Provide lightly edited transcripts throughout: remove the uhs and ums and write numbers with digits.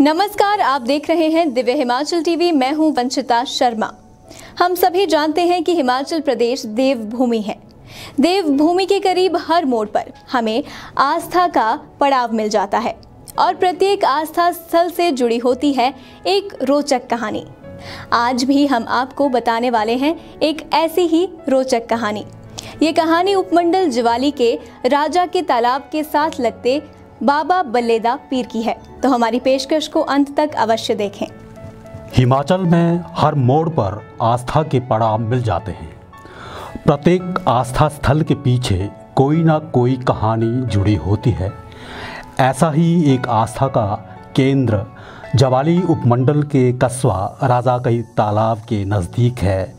नमस्कार, आप देख रहे हैं दिव्य हिमाचल टीवी। मैं हूं वंशिता शर्मा। हम सभी जानते हैं कि हिमाचल प्रदेश देवभूमि है। देवभूमि के करीब हर मोड़ पर हमें आस्था का पड़ाव मिल जाता है और प्रत्येक आस्था स्थल से जुड़ी होती है एक रोचक कहानी। आज भी हम आपको बताने वाले हैं एक ऐसी ही रोचक कहानी। ये कहानी उपमंडल ज्वाली के राजा के तालाब के साथ लगते बाबा बल्लेदा पीर की है, तो हमारी पेशकश को अंत तक अवश्य देखें। हिमाचल में हर मोड़ पर आस्था के पड़ाव मिल जाते हैं। प्रत्येक आस्था स्थल के पीछे कोई ना कोई कहानी जुड़ी होती है। ऐसा ही एक आस्था का केंद्र ज्वाली उपमंडल के कस्बा राजा के तालाब के नज़दीक है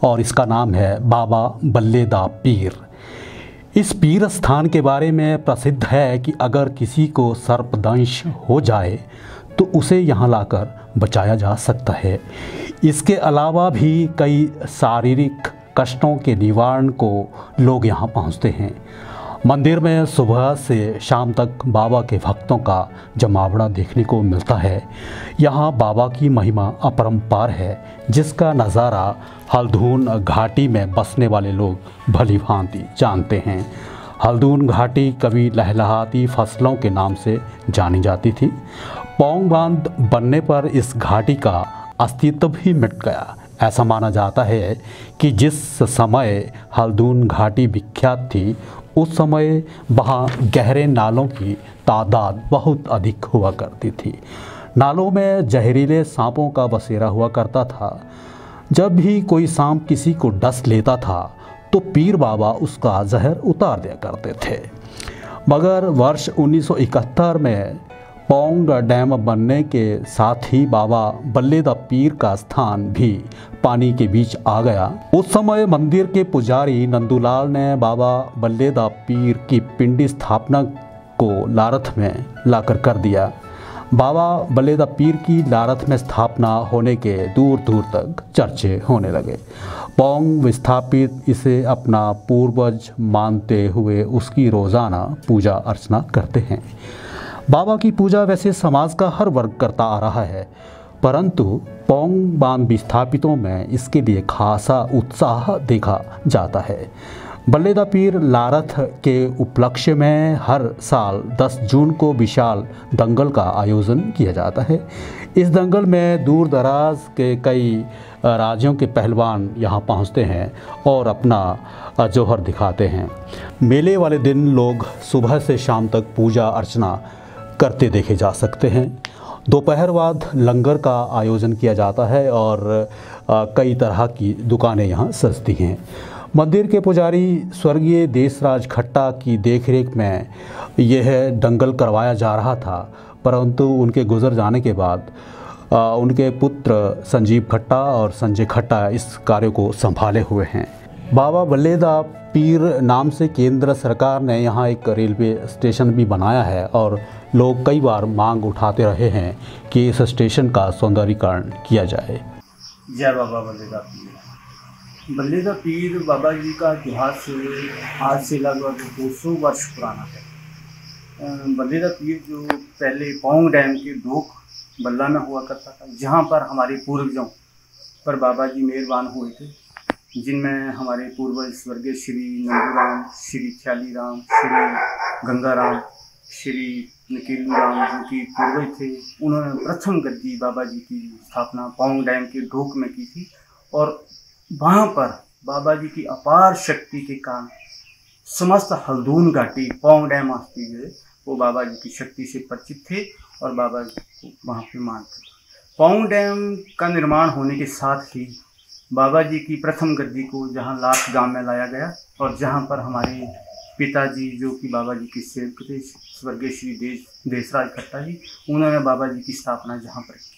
और इसका नाम है बाबा बल्लेदा पीर। इस पीर स्थान के बारे में प्रसिद्ध है कि अगर किसी को सर्पदंश हो जाए तो उसे यहाँ लाकर बचाया जा सकता है। इसके अलावा भी कई शारीरिक कष्टों के निवारण को लोग यहाँ पहुँचते हैं। मंदिर में सुबह से शाम तक बाबा के भक्तों का जमावड़ा देखने को मिलता है। यहाँ बाबा की महिमा अपरंपार है, जिसका नज़ारा हल्दून घाटी में बसने वाले लोग भली भांति जानते हैं। हल्दून घाटी कभी लहलहाती फसलों के नाम से जानी जाती थी। पौंग बांध बनने पर इस घाटी का अस्तित्व भी मिट गया। ऐसा माना जाता है कि जिस समय हल्दून घाटी विख्यात थी, उस समय वहाँ गहरे नालों की तादाद बहुत अधिक हुआ करती थी। नालों में जहरीले सांपों का बसेरा हुआ करता था। जब भी कोई सांप किसी को डस लेता था तो पीर बाबा उसका जहर उतार दिया करते थे। मगर वर्ष 1971 में पौंग डैम बनने के साथ ही बाबा बल्लेदा पीर का स्थान भी पानी के बीच आ गया। उस समय मंदिर के पुजारी नंदूलाल ने बाबा बल्लेदा पीर की पिंडी स्थापना को लारथ में लाकर कर दिया। बाबा बल्लेदा पीर की लारथ में स्थापना होने के दूर दूर तक चर्चे होने लगे। पौंग विस्थापित इसे अपना पूर्वज मानते हुए उसकी रोज़ाना पूजा अर्चना करते हैं। बाबा की पूजा वैसे समाज का हर वर्ग करता आ रहा है, परंतु पौंग बांध विस्थापितों में इसके लिए खासा उत्साह देखा जाता है। बल्लेदा पीर लारथ के उपलक्ष्य में हर साल 10 जून को विशाल दंगल का आयोजन किया जाता है। इस दंगल में दूर दराज के कई राज्यों के पहलवान यहाँ पहुँचते हैं और अपना जौहर दिखाते हैं। मेले वाले दिन लोग सुबह से शाम तक पूजा अर्चना करते देखे जा सकते हैं। दोपहर बाद लंगर का आयोजन किया जाता है और कई तरह की दुकानें यहाँ सजती हैं। मंदिर के पुजारी स्वर्गीय देशराज खट्टा की देखरेख में यह दंगल करवाया जा रहा था, परंतु उनके गुजर जाने के बाद उनके पुत्र संजीव खट्टा और संजय खट्टा इस कार्य को संभाले हुए हैं। बाबा बल्लेदा पीर नाम से केंद्र सरकार ने यहाँ एक रेलवे स्टेशन भी बनाया है और लोग कई बार मांग उठाते रहे हैं कि इस स्टेशन का सौंदर्यीकरण किया जाए। जय बाबा बल्लेदा पीर। बल्लेदा पीर बाबा जी का इतिहास आज से लगभग 200 वर्ष पुराना है। बल्लेदा पीर जो पहले पौंग डैम के डोक बल्ला में हुआ करता था, जहाँ पर हमारे पूर्वजों पर बाबा जी मेहरबान हुए थे, जिनमें हमारे पूर्वज स्वर्गीय श्री नंदूराम, श्री ख्यालीराम, श्री गंगाराम, श्री निकीलूराम जो कि पूर्वज थे। उन्होंने प्रथम गद्दी बाबा जी की स्थापना पौंग डैम के डोक में की थी और वहाँ पर बाबा जी की अपार शक्ति के कारण समस्त हल्दून घाटी पौंग डैम आस्ती जो है वो बाबा जी की शक्ति से परिचित थे और बाबा जी को वहाँ पे मानते थे। पौंग डैम का निर्माण होने के साथ ही बाबा जी की प्रथम गद्दी को जहाँ लाख गांव में लाया गया और जहाँ पर हमारे पिताजी जो कि बाबा जी के सेवक थे, स्वर्गीय श्री देशराज खट्टा जी, उन्होंने बाबा जी की स्थापना जहाँ पर की।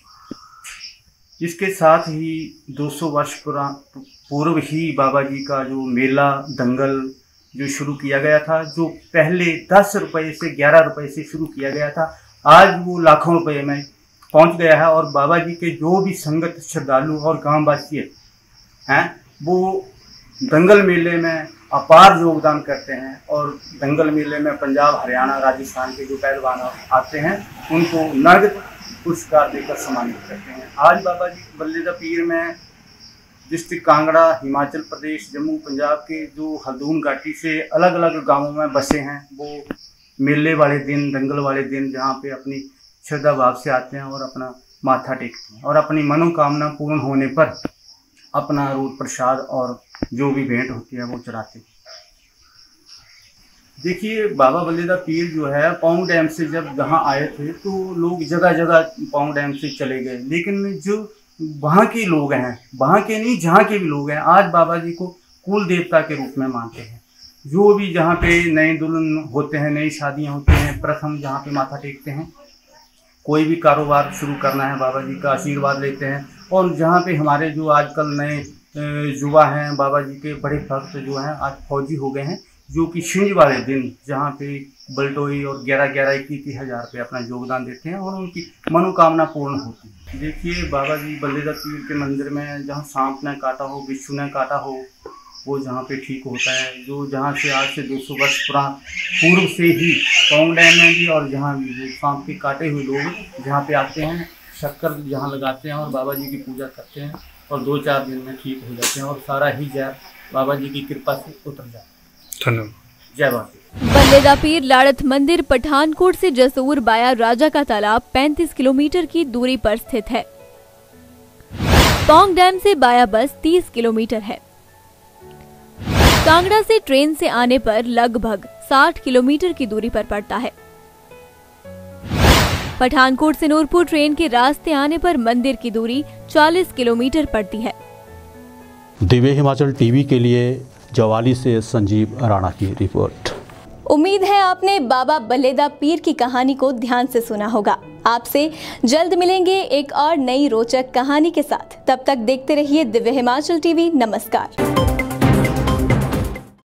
इसके साथ ही 200 वर्ष पूर्व ही बाबा जी का जो मेला दंगल जो शुरू किया गया था, जो पहले 10 रुपये से 11 रुपये से शुरू किया गया था, आज वो लाखों रुपये में पहुँच गया है। और बाबा जी के जो भी संगत श्रद्धालु और गाँववासी हैं वो दंगल मेले में अपार योगदान करते हैं और दंगल मेले में पंजाब, हरियाणा, राजस्थान के जो पहलवान आते हैं उनको नगद पुरस्कार देकर सम्मानित करते हैं। आज बाबा जी बल्ले दा पीर में डिस्ट्रिक्ट कांगड़ा, हिमाचल प्रदेश, जम्मू, पंजाब के जो हल्दून घाटी से अलग अलग गांवों में बसे हैं, वो मेले वाले दिन, दंगल वाले दिन जहां पे अपनी श्रद्धा भाव से आते हैं और अपना माथा टेकते हैं और अपनी मनोकामना पूर्ण होने पर अपना रूप प्रसाद और जो भी भेंट होती है वो चढ़ाते हैं। देखिए, बाबा बल्ले दा पीर जो है पौंग डैम से जब यहाँ आए थे तो लोग जगह जगह पौंग डैम से चले गए, लेकिन जो वहाँ के लोग हैं, वहाँ के नहीं जहाँ के भी लोग हैं, आज बाबा जी को कुल देवता के रूप में मानते हैं। जो भी जहाँ पे नए दुल्हन होते हैं, नई शादियाँ होती हैं, प्रथम जहाँ पे माथा टेकते हैं, कोई भी कारोबार शुरू करना है बाबा जी का आशीर्वाद लेते हैं। और जहाँ पे हमारे जो आजकल नए युवा हैं, बाबा जी के बड़े भक्त जो हैं आज फौजी हो गए हैं, जो कि छिंज वाले दिन जहाँ पे बलटोई और 11-11-21 हज़ार रुपये अपना योगदान देते हैं और उनकी मनोकामना पूर्ण होती है। देखिए, बाबा जी बल्ले दा पीर के मंदिर में जहाँ सांप ने काटा हो, बिच्छू ने काटा हो, वो जहाँ पे ठीक होता है। जो जहाँ से आज से 200 वर्ष पूर्व से ही पौंग डैम में भी और जहाँ भी सांप के काटे हुए लोग जहाँ पे आते हैं, शक्कर जहाँ लगाते हैं और बाबा जी की पूजा करते हैं और 2-4 दिन में ठीक हो जाते हैं और सारा ही जय बाबा जी की कृपा से उतर जाता है। धन्यवाद। जय बाबा। बल्ले दा पीर लाड़त मंदिर पठानकोट से जसूर बाया राजा का तालाब 35 किलोमीटर की दूरी पर स्थित है। पौंग डैम से बाया बस 30 किलोमीटर है। कांगड़ा से ट्रेन से आने पर लगभग 60 किलोमीटर की दूरी पर पड़ता है। पठानकोट से नूरपुर ट्रेन के रास्ते आने पर मंदिर की दूरी 40 किलोमीटर पड़ती है। दिव्य हिमाचल टीवी के लिए जवाली से संजीव राणा की रिपोर्ट। उम्मीद है आपने बाबा बल्ले दा पीर की कहानी को ध्यान से सुना होगा। आपसे जल्द मिलेंगे एक और नई रोचक कहानी के साथ। तब तक देखते रहिए दिव्य हिमाचल टीवी। नमस्कार।